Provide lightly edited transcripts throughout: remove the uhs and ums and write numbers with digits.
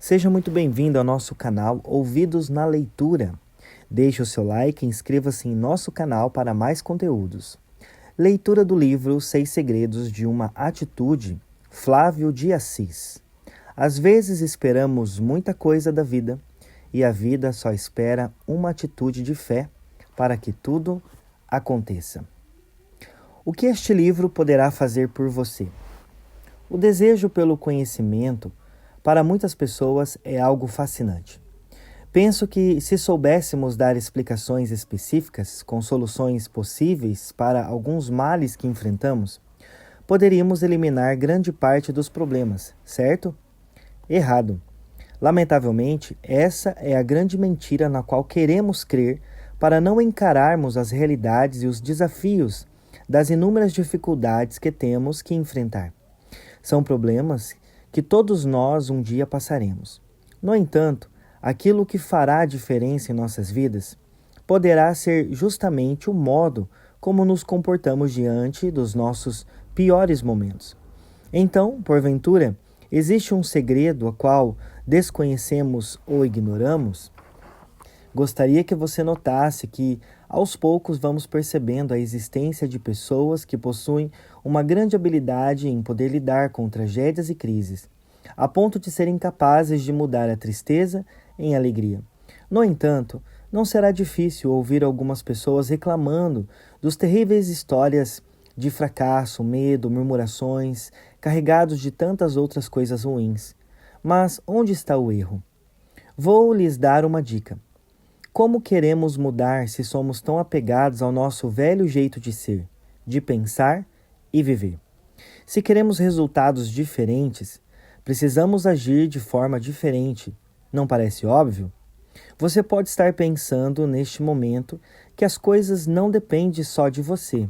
Seja muito bem-vindo ao nosso canal Ouvidos na Leitura. Deixe o seu like e inscreva-se em nosso canal para mais conteúdos. Leitura do livro 6 Segredos de uma Atitude, Flávio de Assis. Às vezes esperamos muita coisa da vida e a vida só espera uma atitude de fé para que tudo aconteça. O que este livro poderá fazer por você? O desejo pelo conhecimento para muitas pessoas é algo fascinante. Penso que se soubéssemos dar explicações específicas com soluções possíveis para alguns males que enfrentamos, poderíamos eliminar grande parte dos problemas, certo? Errado. Lamentavelmente, essa é a grande mentira na qual queremos crer para não encararmos as realidades e os desafios das inúmeras dificuldades que temos que enfrentar. São problemas que todos nós um dia passaremos. No entanto, aquilo que fará a diferença em nossas vidas poderá ser justamente o modo como nos comportamos diante dos nossos piores momentos. Então, porventura, existe um segredo a qual desconhecemos ou ignoramos? Gostaria que você notasse que, aos poucos, vamos percebendo a existência de pessoas que possuem uma grande habilidade em poder lidar com tragédias e crises, a ponto de serem capazes de mudar a tristeza em alegria. No entanto, não será difícil ouvir algumas pessoas reclamando dos terríveis histórias de fracasso, medo, murmurações, carregados de tantas outras coisas ruins. Mas onde está o erro? Vou lhes dar uma dica. Como queremos mudar se somos tão apegados ao nosso velho jeito de ser, de pensar e viver? Se queremos resultados diferentes, precisamos agir de forma diferente. Não parece óbvio? Você pode estar pensando neste momento que as coisas não dependem só de você.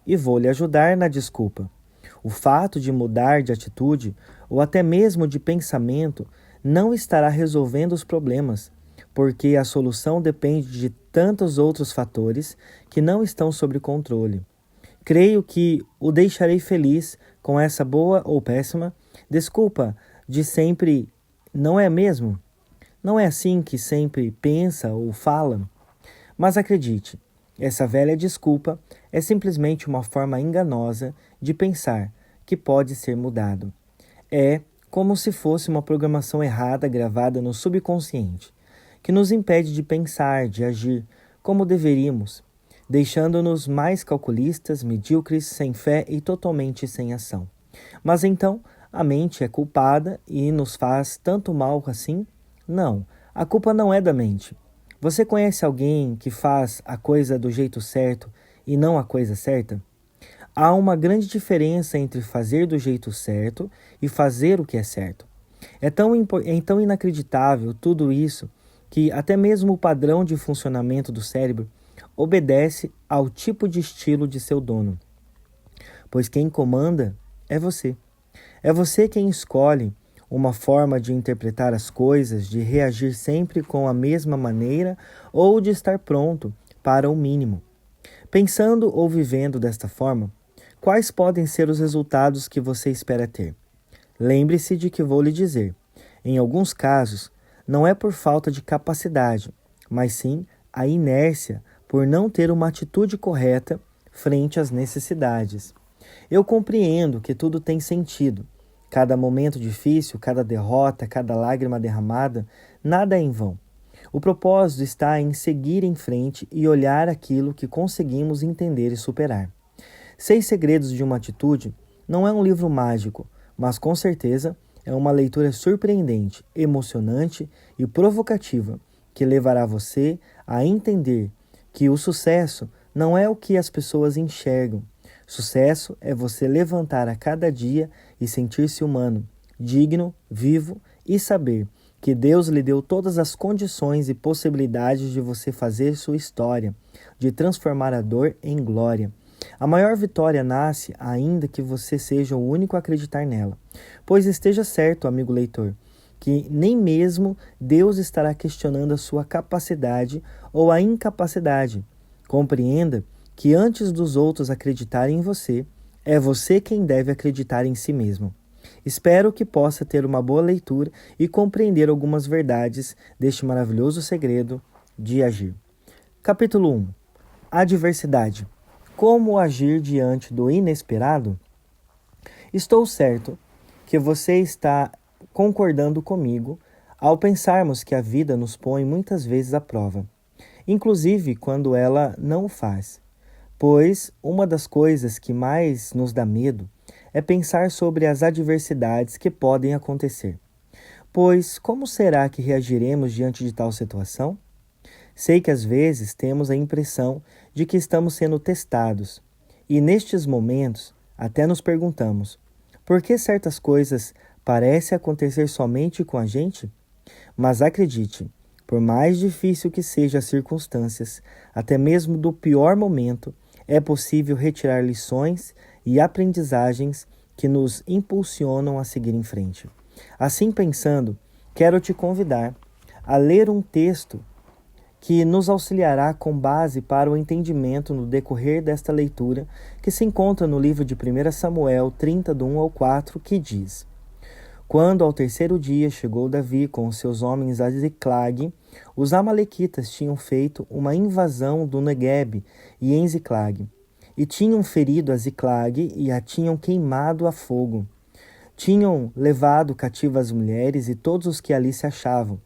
E vou lhe ajudar na desculpa. O fato de mudar de atitude ou até mesmo de pensamento não estará resolvendo os problemas, porque a solução depende de tantos outros fatores que não estão sob controle. Creio que o deixarei feliz com essa boa ou péssima desculpa de sempre, não é mesmo? Não é assim que sempre pensa ou fala? Mas acredite, essa velha desculpa é simplesmente uma forma enganosa de pensar que pode ser mudado. É como se fosse uma programação errada gravada no subconsciente, que nos impede de pensar, de agir como deveríamos, deixando-nos mais calculistas, medíocres, sem fé e totalmente sem ação. Mas então, a mente é culpada e nos faz tanto mal assim? Não, a culpa não é da mente. Você conhece alguém que faz a coisa do jeito certo e não a coisa certa? Há uma grande diferença entre fazer do jeito certo e fazer o que é certo. É tão inacreditável tudo isso que até mesmo o padrão de funcionamento do cérebro obedece ao tipo de estilo de seu dono. Pois quem comanda é você. É você quem escolhe uma forma de interpretar as coisas, de reagir sempre com a mesma maneira ou de estar pronto para o mínimo. Pensando ou vivendo desta forma, quais podem ser os resultados que você espera ter? Lembre-se de que vou lhe dizer. Em alguns casos, não é por falta de capacidade, mas sim a inércia por não ter uma atitude correta frente às necessidades. Eu compreendo que tudo tem sentido. Cada momento difícil, cada derrota, cada lágrima derramada, nada é em vão. O propósito está em seguir em frente e olhar aquilo que conseguimos entender e superar. 6 Segredos de uma Atitude não é um livro mágico, mas com certeza é uma leitura surpreendente, emocionante e provocativa que levará você a entender que o sucesso não é o que as pessoas enxergam. Sucesso é você levantar a cada dia e sentir-se humano, digno, vivo e saber que Deus lhe deu todas as condições e possibilidades de você fazer sua história, de transformar a dor em glória. A maior vitória nasce ainda que você seja o único a acreditar nela. Pois esteja certo, amigo leitor, que nem mesmo Deus estará questionando a sua capacidade ou a incapacidade. Compreenda que antes dos outros acreditarem em você, é você quem deve acreditar em si mesmo. Espero que possa ter uma boa leitura e compreender algumas verdades deste maravilhoso segredo de agir. Capítulo 1. Adversidade. Como agir diante do inesperado? Estou certo que você está concordando comigo ao pensarmos que a vida nos põe muitas vezes à prova, inclusive quando ela não o faz. Pois uma das coisas que mais nos dá medo é pensar sobre as adversidades que podem acontecer. Pois como será que reagiremos diante de tal situação? Sei que às vezes temos a impressão de que estamos sendo testados, e nestes momentos até nos perguntamos: por que certas coisas parecem acontecer somente com a gente? Mas acredite, por mais difícil que sejam as circunstâncias, até mesmo do pior momento, é possível retirar lições e aprendizagens que nos impulsionam a seguir em frente. Assim pensando, quero te convidar a ler um texto que nos auxiliará com base para o entendimento no decorrer desta leitura, que se encontra no livro de 1 Samuel 30, do 1 ao 4, que diz: Quando ao terceiro dia chegou Davi com os seus homens a Ziclag, os amalequitas tinham feito uma invasão do Neguebe e em Ziclag, e tinham ferido a Ziclag e a tinham queimado a fogo. Tinham levado cativas as mulheres e todos os que ali se achavam,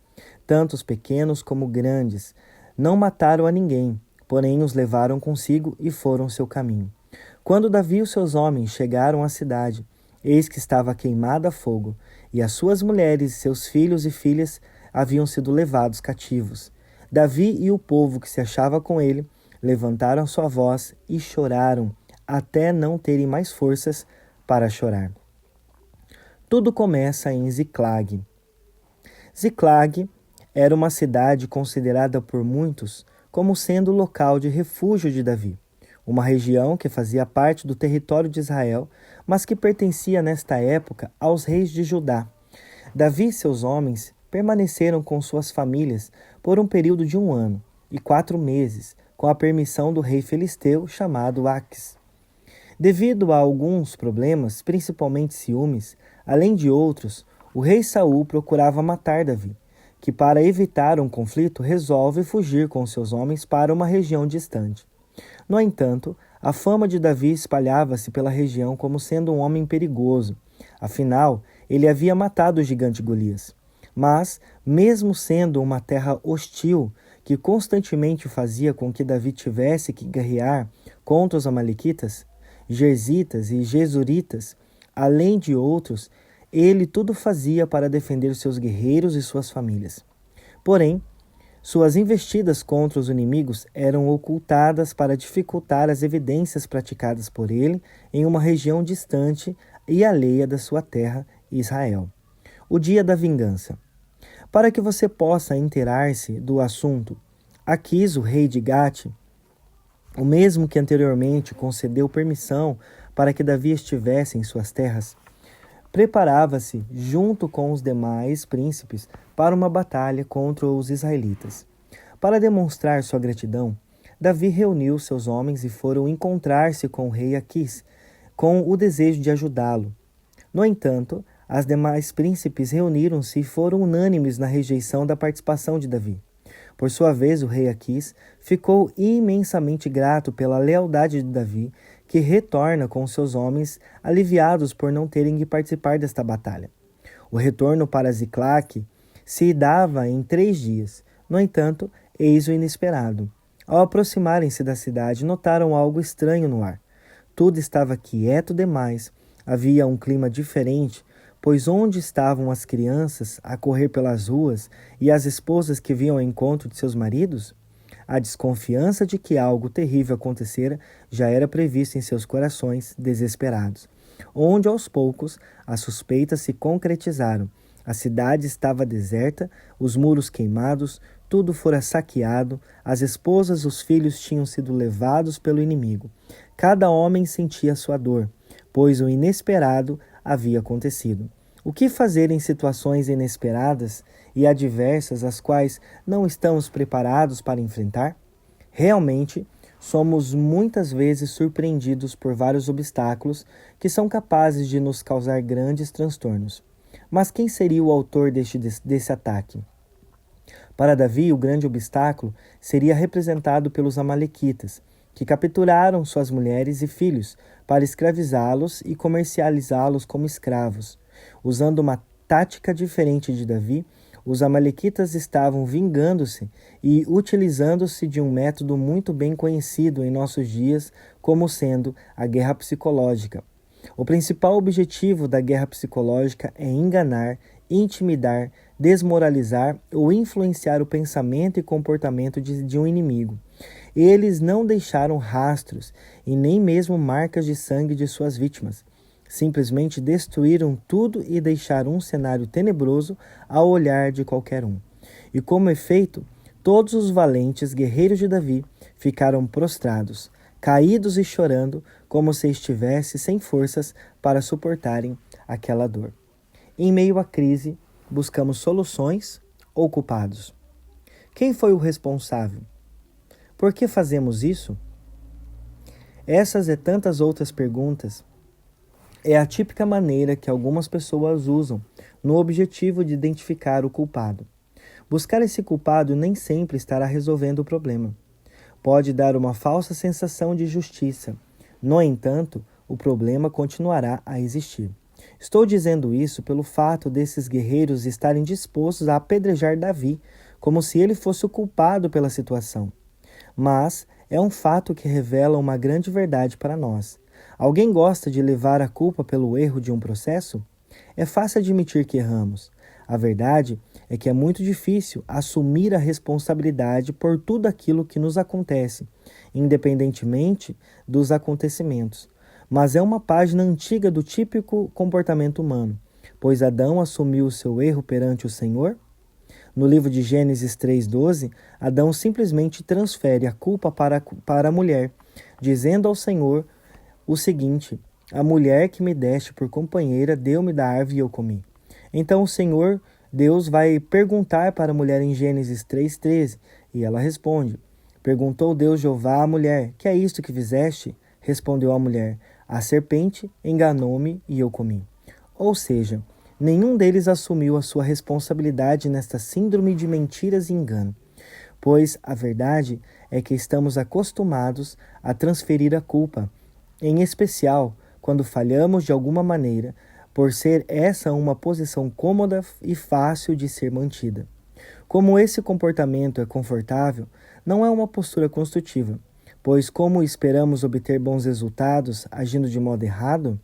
tanto os pequenos como grandes. Não mataram a ninguém, porém os levaram consigo e foram seu caminho. Quando Davi e os seus homens chegaram à cidade, eis que estava queimada a fogo, e as suas mulheres, seus filhos e filhas haviam sido levados cativos. Davi e o povo que se achava com ele levantaram sua voz e choraram, até não terem mais forças para chorar. Tudo começa em Ziclag. Ziclag era uma cidade considerada por muitos como sendo o local de refúgio de Davi, uma região que fazia parte do território de Israel, mas que pertencia nesta época aos reis de Judá. Davi e seus homens permaneceram com suas famílias por um período de 1 ano e 4 meses, com a permissão do rei filisteu chamado Aques. Devido a alguns problemas, principalmente ciúmes, além de outros, o rei Saul procurava matar Davi, que para evitar um conflito resolve fugir com seus homens para uma região distante. No entanto, a fama de Davi espalhava-se pela região como sendo um homem perigoso. Afinal, ele havia matado o gigante Golias. Mas, mesmo sendo uma terra hostil, que constantemente fazia com que Davi tivesse que guerrear contra os amalequitas, gerzitas e jesuritas, além de outros, ele tudo fazia para defender seus guerreiros e suas famílias. Porém, suas investidas contra os inimigos eram ocultadas para dificultar as evidências praticadas por ele em uma região distante e alheia da sua terra, Israel. O dia da vingança. Para que você possa inteirar-se do assunto, Aquis, o rei de Gate, o mesmo que anteriormente concedeu permissão para que Davi estivesse em suas terras, preparava-se, junto com os demais príncipes, para uma batalha contra os israelitas. Para demonstrar sua gratidão, Davi reuniu seus homens e foram encontrar-se com o rei Aquis, com o desejo de ajudá-lo. No entanto, as demais príncipes reuniram-se e foram unânimes na rejeição da participação de Davi. Por sua vez, o rei Aquis ficou imensamente grato pela lealdade de Davi, que retorna com seus homens aliviados por não terem que participar desta batalha. O retorno para Ziclag se dava em 3 dias. No entanto, eis o inesperado. Ao aproximarem-se da cidade, notaram algo estranho no ar. Tudo estava quieto demais, havia um clima diferente, pois onde estavam as crianças a correr pelas ruas e as esposas que vinham ao encontro de seus maridos? A desconfiança de que algo terrível acontecera já era prevista em seus corações desesperados, onde aos poucos as suspeitas se concretizaram. A cidade estava deserta, os muros queimados, tudo fora saqueado, as esposas e os filhos tinham sido levados pelo inimigo. Cada homem sentia sua dor, pois o inesperado havia acontecido. O que fazer em situações inesperadas e adversas, as quais não estamos preparados para enfrentar? Realmente, somos muitas vezes surpreendidos por vários obstáculos que são capazes de nos causar grandes transtornos. Mas quem seria o autor desse ataque? Para Davi, o grande obstáculo seria representado pelos amalequitas, que capturaram suas mulheres e filhos para escravizá-los e comercializá-los como escravos. Usando uma tática diferente de Davi, os amalequitas estavam vingando-se e utilizando-se de um método muito bem conhecido em nossos dias como sendo a guerra psicológica. O principal objetivo da guerra psicológica é enganar, intimidar, desmoralizar ou influenciar o pensamento e comportamento de um inimigo. Eles não deixaram rastros e nem mesmo marcas de sangue de suas vítimas. Simplesmente destruíram tudo e deixaram um cenário tenebroso ao olhar de qualquer um. E como efeito, todos os valentes guerreiros de Davi ficaram prostrados, caídos e chorando, como se estivessem sem forças para suportarem aquela dor. Em meio à crise, buscamos soluções ou culpados? Quem foi o responsável? Por que fazemos isso? Essas e tantas outras perguntas é a típica maneira que algumas pessoas usam no objetivo de identificar o culpado. Buscar esse culpado nem sempre estará resolvendo o problema. Pode dar uma falsa sensação de justiça. No entanto, o problema continuará a existir. Estou dizendo isso pelo fato desses guerreiros estarem dispostos a apedrejar Davi, como se ele fosse o culpado pela situação. Mas é um fato que revela uma grande verdade para nós. Alguém gosta de levar a culpa pelo erro de um processo? É fácil admitir que erramos. A verdade é que é muito difícil assumir a responsabilidade por tudo aquilo que nos acontece, independentemente dos acontecimentos. Mas é uma página antiga do típico comportamento humano, pois Adão assumiu o seu erro perante o Senhor. No livro de Gênesis 3:12, Adão simplesmente transfere a culpa para a mulher, dizendo ao Senhor o seguinte: a mulher que me deste por companheira deu-me da árvore e eu comi. Então o Senhor Deus vai perguntar para a mulher em Gênesis 3:13, e ela responde: perguntou Deus Jeová à mulher: que é isto que fizeste? Respondeu a mulher: a serpente enganou-me e eu comi. Ou seja, nenhum deles assumiu a sua responsabilidade nesta síndrome de mentiras e engano, pois a verdade é que estamos acostumados a transferir a culpa, em especial quando falhamos de alguma maneira, por ser essa uma posição cômoda e fácil de ser mantida. Como esse comportamento é confortável, não é uma postura construtiva, pois como esperamos obter bons resultados agindo de modo errado,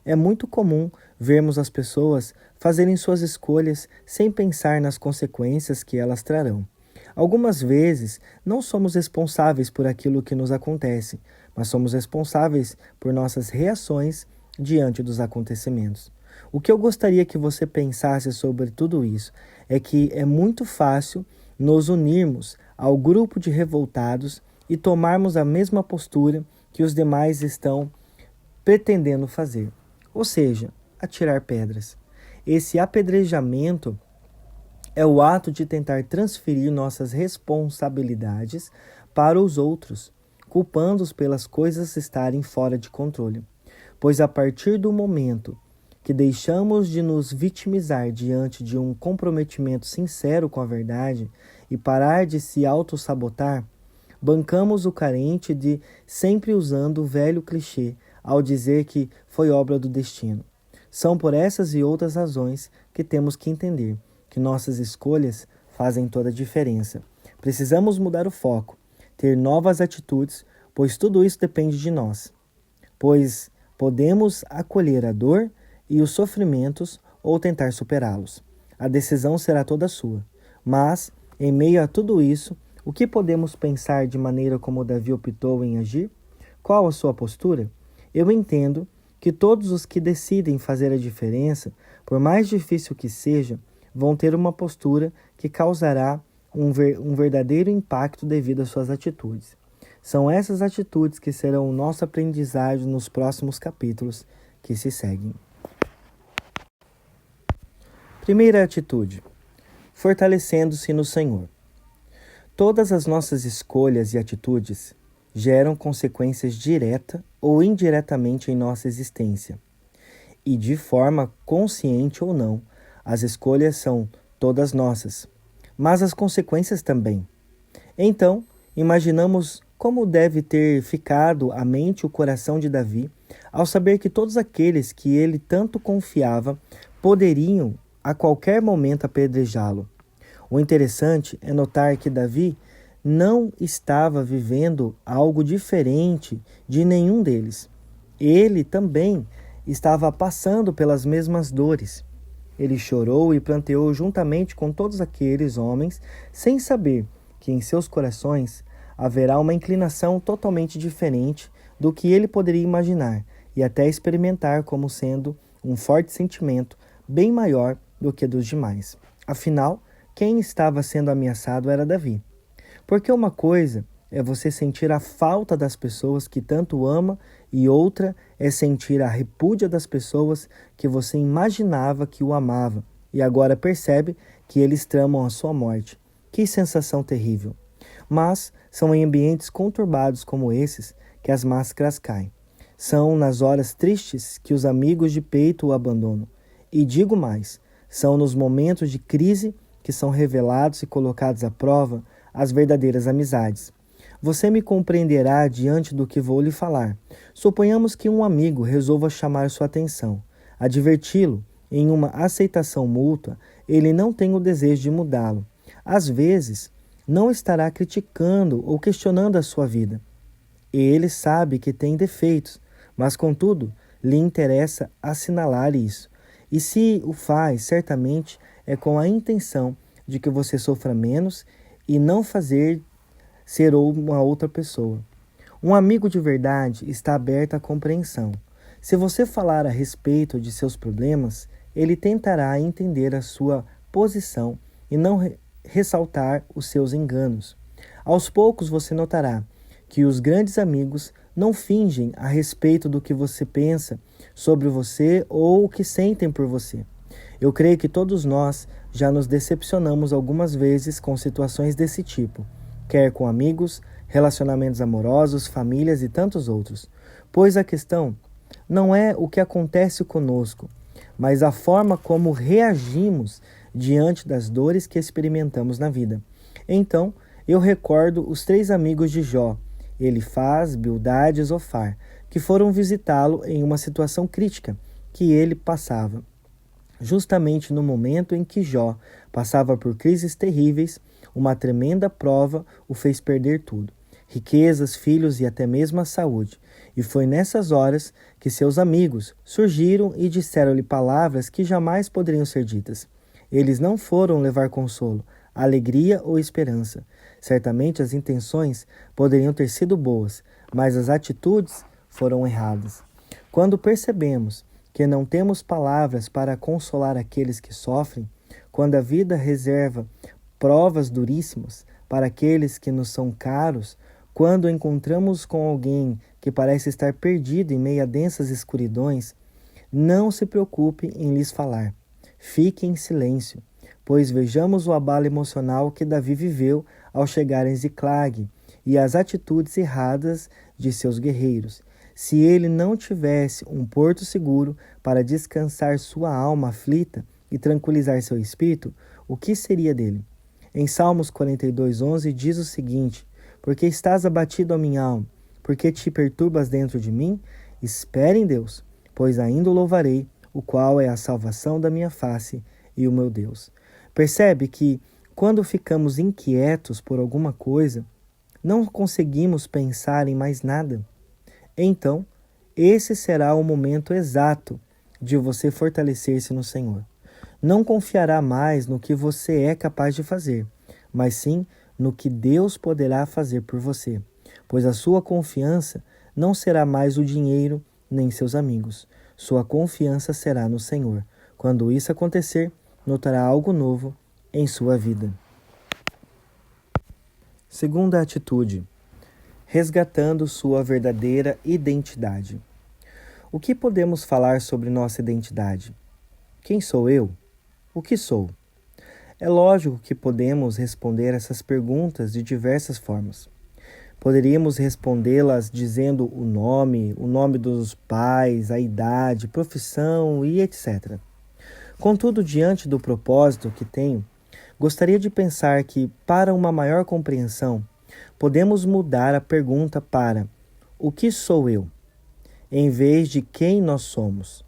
é muito comum vermos as pessoas fazerem suas escolhas sem pensar nas consequências que elas trarão. Algumas vezes, não somos responsáveis por aquilo que nos acontece, mas somos responsáveis por nossas reações diante dos acontecimentos. O que eu gostaria que você pensasse sobre tudo isso é que é muito fácil nos unirmos ao grupo de revoltados e tomarmos a mesma postura que os demais estão pretendendo fazer, ou seja, atirar pedras. Esse apedrejamento é o ato de tentar transferir nossas responsabilidades para os outros, culpando-os pelas coisas estarem fora de controle. Pois a partir do momento que deixamos de nos vitimizar diante de um comprometimento sincero com a verdade e parar de se autossabotar, bancamos o carente de sempre usando o velho clichê ao dizer que foi obra do destino. São por essas e outras razões que temos que entender que nossas escolhas fazem toda a diferença. Precisamos mudar o foco, ter novas atitudes, pois tudo isso depende de nós. Pois podemos acolher a dor e os sofrimentos ou tentar superá-los. A decisão será toda sua. Mas, em meio a tudo isso, o que podemos pensar de maneira como Davi optou em agir? Qual a sua postura? Eu entendo que todos os que decidem fazer a diferença, por mais difícil que seja, vão ter uma postura que causará um verdadeiro impacto devido às suas atitudes. São essas atitudes que serão o nosso aprendizado nos próximos capítulos que se seguem. Primeira atitude: fortalecendo-se no Senhor. Todas as nossas escolhas e atitudes geram consequências direta ou indiretamente em nossa existência. E de forma consciente ou não, as escolhas são todas nossas, mas as consequências também. Então, imaginamos como deve ter ficado a mente e o coração de Davi ao saber que todos aqueles que ele tanto confiava poderiam a qualquer momento apedrejá-lo. O interessante é notar que Davi não estava vivendo algo diferente de nenhum deles. Ele também estava passando pelas mesmas dores. Ele chorou e pranteou juntamente com todos aqueles homens, sem saber que em seus corações haverá uma inclinação totalmente diferente do que ele poderia imaginar e até experimentar como sendo um forte sentimento bem maior do que dos demais. Afinal, quem estava sendo ameaçado era Davi. Porque uma coisa é você sentir a falta das pessoas que tanto ama e outra é sentir a repúdia das pessoas que você imaginava que o amava e agora percebe que eles tramam a sua morte. Que sensação terrível! Mas são em ambientes conturbados como esses que as máscaras caem. São nas horas tristes que os amigos de peito o abandonam. E digo mais, são nos momentos de crise que são revelados e colocados à prova as verdadeiras amizades. Você me compreenderá diante do que vou lhe falar. Suponhamos que um amigo resolva chamar sua atenção. Adverti-lo, em uma aceitação mútua, ele não tem o desejo de mudá-lo. Às vezes, não estará criticando ou questionando a sua vida. Ele sabe que tem defeitos, mas, contudo, lhe interessa assinalar isso. E se o faz, certamente é com a intenção de que você sofra menos e não fazer ser uma outra pessoa. Um amigo de verdade está aberto à compreensão. Se você falar a respeito de seus problemas, ele tentará entender a sua posição e não ressaltar os seus enganos. Aos poucos você notará que os grandes amigos não fingem a respeito do que você pensa sobre você ou o que sentem por você. Eu creio que todos nós já nos decepcionamos algumas vezes com situações desse tipo, quer com amigos, relacionamentos amorosos, famílias e tantos outros. Pois a questão não é o que acontece conosco, mas a forma como reagimos diante das dores que experimentamos na vida. Então, eu recordo os 3 amigos de Jó, Elifaz, Bildade e Zofar, que foram visitá-lo em uma situação crítica que ele passava. Justamente no momento em que Jó passava por crises terríveis, uma tremenda prova o fez perder tudo, riquezas, filhos e até mesmo a saúde. E foi nessas horas que seus amigos surgiram e disseram-lhe palavras que jamais poderiam ser ditas. Eles não foram levar consolo, alegria ou esperança. Certamente as intenções poderiam ter sido boas, mas as atitudes foram erradas. Quando percebemos que não temos palavras para consolar aqueles que sofrem, quando a vida reserva provas duríssimas para aqueles que nos são caros, quando encontramos com alguém que parece estar perdido em meio a densas escuridões, não se preocupe em lhes falar. Fique em silêncio, pois vejamos o abalo emocional que Davi viveu ao chegar em Ziclag e as atitudes erradas de seus guerreiros. Se ele não tivesse um porto seguro para descansar sua alma aflita e tranquilizar seu espírito, o que seria dele? Em Salmos 42:11 diz o seguinte: Porque estás abatido, ó minha alma, porque te perturbas dentro de mim? Espere em Deus, pois ainda o louvarei, o qual é a salvação da minha face e o meu Deus. Percebe que, quando ficamos inquietos por alguma coisa, não conseguimos pensar em mais nada. Então, esse será o momento exato de você fortalecer-se no Senhor. Não confiará mais no que você é capaz de fazer, mas sim no que Deus poderá fazer por você, pois a sua confiança não será mais o dinheiro nem seus amigos. Sua confiança será no Senhor. Quando isso acontecer, notará algo novo em sua vida. Segunda atitude: resgatando sua verdadeira identidade. O que podemos falar sobre nossa identidade? Quem sou eu? O que sou? É lógico que podemos responder essas perguntas de diversas formas. Poderíamos respondê-las dizendo o nome dos pais, a idade, profissão e etc. Contudo, diante do propósito que tenho, gostaria de pensar que, para uma maior compreensão, podemos mudar a pergunta para o que sou eu, em vez de quem nós somos.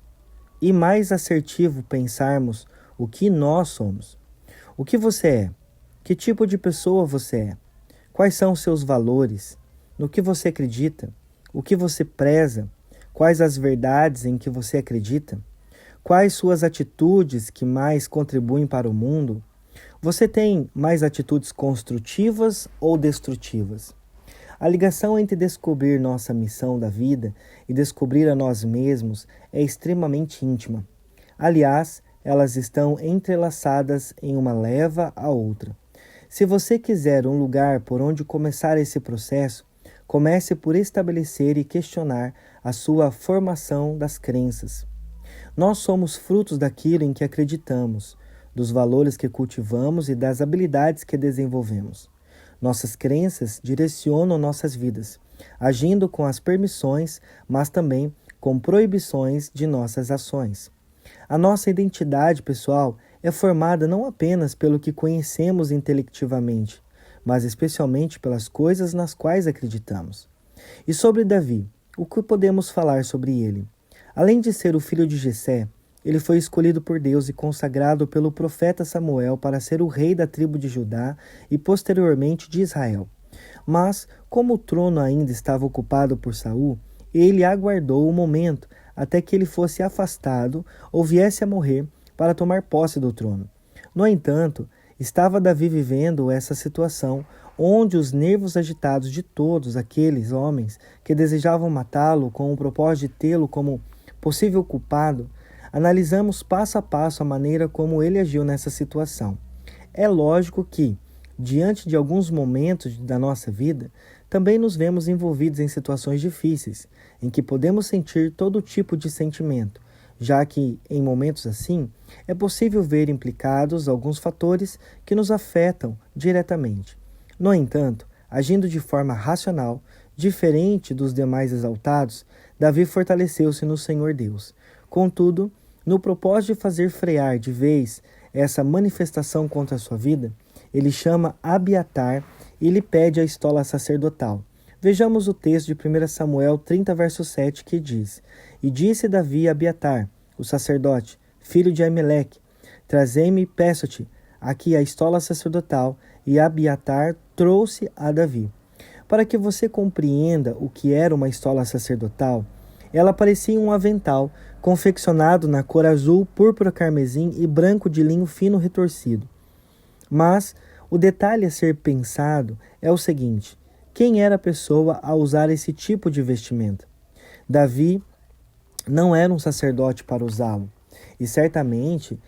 E mais assertivo pensarmos o que nós somos. O que você é? Que tipo de pessoa você é? Quais são os seus valores? No que você acredita? O que você preza? Quais as verdades em que você acredita? Quais suas atitudes que mais contribuem para o mundo? Você tem mais atitudes construtivas ou destrutivas? A ligação entre descobrir nossa missão da vida e descobrir a nós mesmos é extremamente íntima. Aliás, elas estão entrelaçadas em uma leva à outra. Se você quiser um lugar por onde começar esse processo, comece por estabelecer e questionar a sua formação das crenças. Nós somos frutos daquilo em que acreditamos, dos valores que cultivamos e das habilidades que desenvolvemos. Nossas crenças direcionam nossas vidas, agindo com as permissões, mas também com proibições de nossas ações. A nossa identidade pessoal é formada não apenas pelo que conhecemos intelectivamente, mas especialmente pelas coisas nas quais acreditamos. E sobre Davi, o que podemos falar sobre ele? Além de ser o filho de Jessé, ele foi escolhido por Deus e consagrado pelo profeta Samuel para ser o rei da tribo de Judá e posteriormente de Israel. Mas, como o trono ainda estava ocupado por Saul, ele aguardou o momento até que ele fosse afastado ou viesse a morrer para tomar posse do trono. No entanto, estava Davi vivendo essa situação onde os nervos agitados de todos aqueles homens que desejavam matá-lo com o propósito de tê-lo como possível culpado. Analisamos passo a passo a maneira como ele agiu nessa situação. É lógico que, diante de alguns momentos da nossa vida, também nos vemos envolvidos em situações difíceis, em que podemos sentir todo tipo de sentimento, já que, em momentos assim, é possível ver implicados alguns fatores que nos afetam diretamente. No entanto, agindo de forma racional, diferente dos demais exaltados, Davi fortaleceu-se no Senhor Deus. Contudo, no propósito de fazer frear de vez essa manifestação contra a sua vida, ele chama Abiatar e lhe pede a estola sacerdotal. Vejamos o texto de 1 Samuel 30, verso 7, que diz: E disse Davi a Abiatar, o sacerdote, filho de Aimeleque, trazei-me, peço-te, aqui a estola sacerdotal, e Abiatar trouxe a Davi. Para que você compreenda o que era uma estola sacerdotal, ela parecia um avental, confeccionado na cor azul, púrpura carmesim e branco de linho fino retorcido. Mas o detalhe a ser pensado é o seguinte: quem era a pessoa a usar esse tipo de vestimenta? Davi não era um sacerdote para usá-lo, e certamente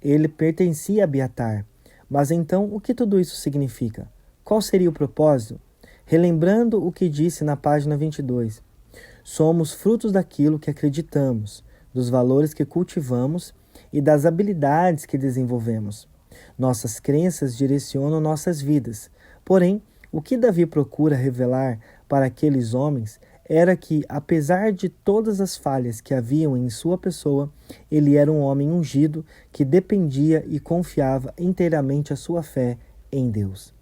ele pertencia a Abiatar. Mas então, o que tudo isso significa? Qual seria o propósito? Relembrando o que disse na página 22, somos frutos daquilo que acreditamos, dos valores que cultivamos e das habilidades que desenvolvemos. Nossas crenças direcionam nossas vidas. Porém, o que Davi procura revelar para aqueles homens era que, apesar de todas as falhas que haviam em sua pessoa, ele era um homem ungido que dependia e confiava inteiramente a sua fé em Deus.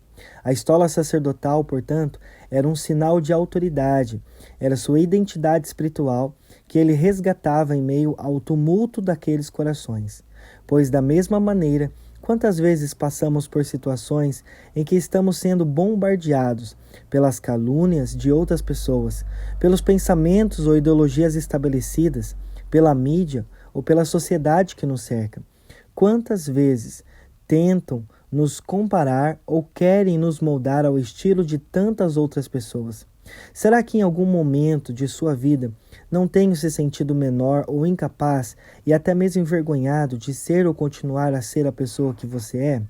A estola sacerdotal, portanto, era um sinal de autoridade, era sua identidade espiritual que ele resgatava em meio ao tumulto daqueles corações. Pois, da mesma maneira, quantas vezes passamos por situações em que estamos sendo bombardeados pelas calúnias de outras pessoas, pelos pensamentos ou ideologias estabelecidas, pela mídia ou pela sociedade que nos cerca? Quantas vezes tentam nos comparar ou querem nos moldar ao estilo de tantas outras pessoas? Será que em algum momento de sua vida não tenho se sentido menor ou incapaz e até mesmo envergonhado de ser ou continuar a ser a pessoa que você é?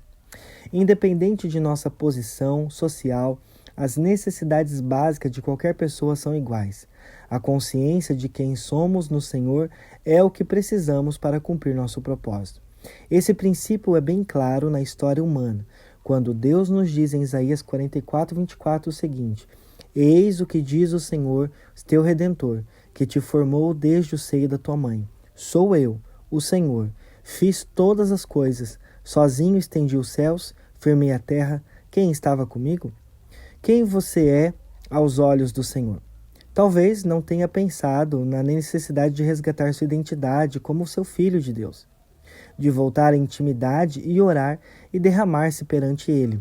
Independente de nossa posição social, as necessidades básicas de qualquer pessoa são iguais. A consciência de quem somos no Senhor é o que precisamos para cumprir nosso propósito. Esse princípio é bem claro na história humana, quando Deus nos diz em Isaías 44, 24 o seguinte: Eis o que diz o Senhor, teu Redentor, que te formou desde o seio da tua mãe. Sou eu, o Senhor. Fiz todas as coisas. Sozinho estendi os céus, firmei a terra. Quem estava comigo? Quem você é aos olhos do Senhor? Talvez não tenha pensado na necessidade de resgatar sua identidade como seu filho de Deus, de voltar à intimidade e orar e derramar-se perante Ele.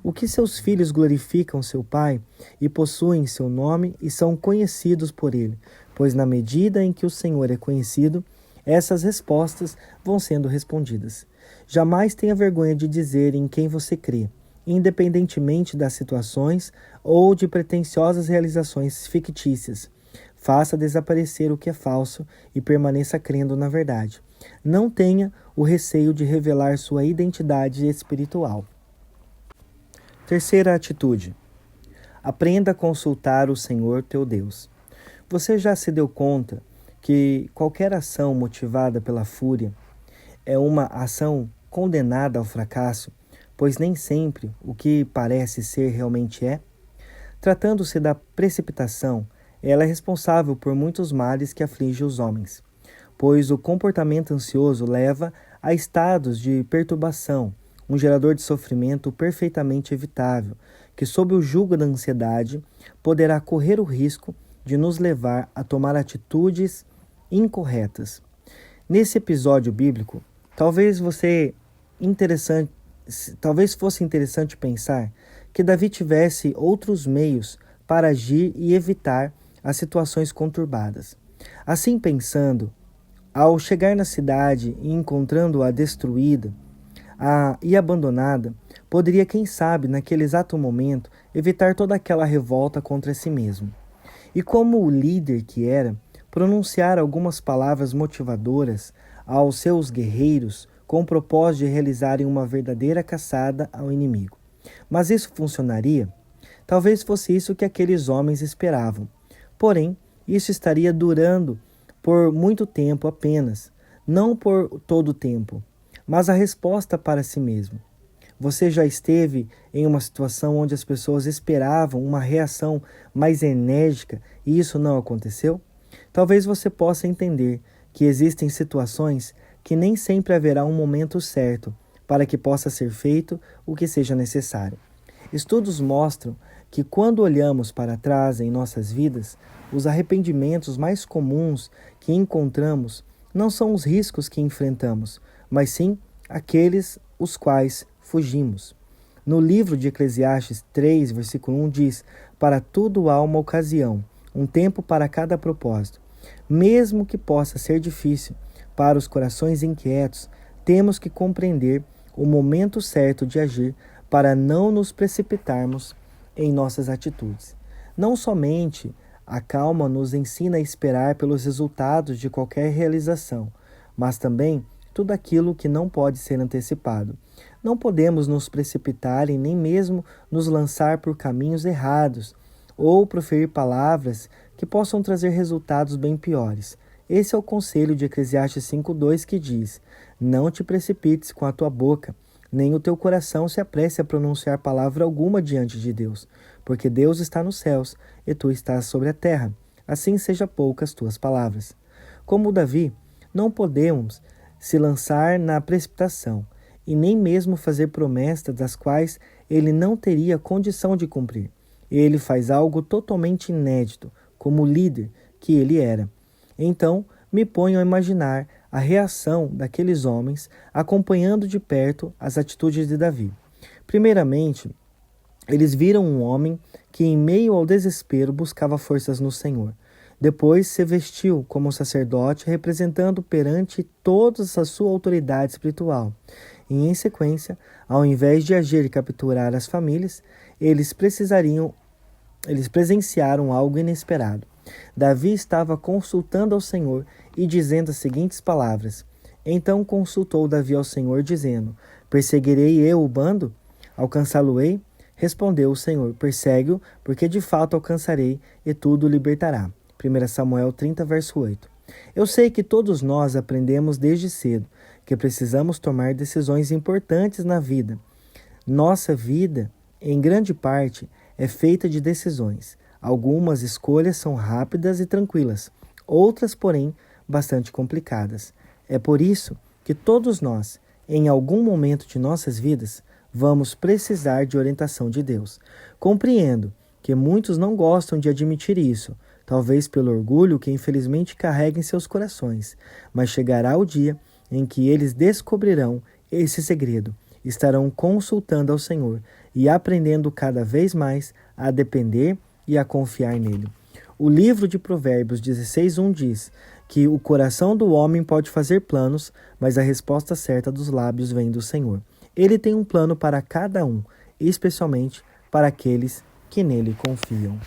O que seus filhos glorificam seu Pai e possuem seu nome e são conhecidos por Ele, pois na medida em que o Senhor é conhecido, essas respostas vão sendo respondidas. Jamais tenha vergonha de dizer em quem você crê, independentemente das situações ou de pretensiosas realizações fictícias. Faça desaparecer o que é falso e permaneça crendo na verdade. Não tenha o receio de revelar sua identidade espiritual. Terceira atitude. Aprenda a consultar o Senhor teu Deus. Você já se deu conta que qualquer ação motivada pela fúria é uma ação condenada ao fracasso, pois nem sempre o que parece ser realmente é? Tratando-se da precipitação, ela é responsável por muitos males que afligem os homens, pois o comportamento ansioso leva a estados de perturbação, um gerador de sofrimento perfeitamente evitável, que sob o jugo da ansiedade poderá correr o risco de nos levar a tomar atitudes incorretas. Nesse episódio bíblico, talvez fosse interessante pensar que Davi tivesse outros meios para agir e evitar as situações conturbadas. Assim pensando, ao chegar na cidade e encontrando-a destruída e abandonada, poderia, quem sabe, naquele exato momento, evitar toda aquela revolta contra si mesmo. E como o líder que era, pronunciar algumas palavras motivadoras aos seus guerreiros com o propósito de realizarem uma verdadeira caçada ao inimigo. Mas isso funcionaria? Talvez fosse isso que aqueles homens esperavam. Porém, isso estaria durando por muito tempo apenas, não por todo o tempo, mas a resposta para si mesmo. Você já esteve em uma situação onde as pessoas esperavam uma reação mais enérgica e isso não aconteceu? Talvez você possa entender que existem situações que nem sempre haverá um momento certo para que possa ser feito o que seja necessário. Estudos mostram que quando olhamos para trás em nossas vidas, os arrependimentos mais comuns que encontramos não são os riscos que enfrentamos, mas sim aqueles os quais fugimos. No livro de Eclesiastes 3, versículo 1 diz: "Para tudo há uma ocasião, um tempo para cada propósito." Mesmo que possa ser difícil para os corações inquietos, temos que compreender o momento certo de agir para não nos precipitarmos em nossas atitudes. Não somente a calma nos ensina a esperar pelos resultados de qualquer realização, mas também tudo aquilo que não pode ser antecipado. Não podemos nos precipitar e nem mesmo nos lançar por caminhos errados ou proferir palavras que possam trazer resultados bem piores. Esse é o conselho de Eclesiastes 5:2 que diz: "Não te precipites com a tua boca, nem o teu coração se apresse a pronunciar palavra alguma diante de Deus, porque Deus está nos céus e tu estás sobre a terra. Assim seja poucas tuas palavras." Como Davi, não podemos se lançar na precipitação e nem mesmo fazer promessas das quais ele não teria condição de cumprir. Ele faz algo totalmente inédito, como líder que ele era. Então, me ponho a imaginar a reação daqueles homens acompanhando de perto as atitudes de Davi. Primeiramente, eles viram um homem que, em meio ao desespero, buscava forças no Senhor. Depois se vestiu como sacerdote, representando perante todos a sua autoridade espiritual. E, em sequência, ao invés de agir e capturar as famílias, eles presenciaram algo inesperado. Davi estava consultando ao Senhor e dizendo as seguintes palavras: "Então consultou Davi ao Senhor, dizendo: Perseguirei eu o bando? Alcançá-lo-ei?" Respondeu o Senhor: "Persegue-o, porque de fato alcançarei e tudo libertará." 1 Samuel 30, verso 8. Eu sei que todos nós aprendemos desde cedo que precisamos tomar decisões importantes na vida. Nossa vida, em grande parte, é feita de decisões. Algumas escolhas são rápidas e tranquilas, outras, porém, bastante complicadas. É por isso que todos nós, em algum momento de nossas vidas, vamos precisar de orientação de Deus. Compreendo que muitos não gostam de admitir isso, talvez pelo orgulho que infelizmente carrega em seus corações, mas chegará o dia em que eles descobrirão esse segredo, estarão consultando ao Senhor e aprendendo cada vez mais a depender e a confiar nele. O livro de Provérbios 16:1 diz que o coração do homem pode fazer planos, mas a resposta certa dos lábios vem do Senhor. Ele tem um plano para cada um, especialmente para aqueles que nele confiam.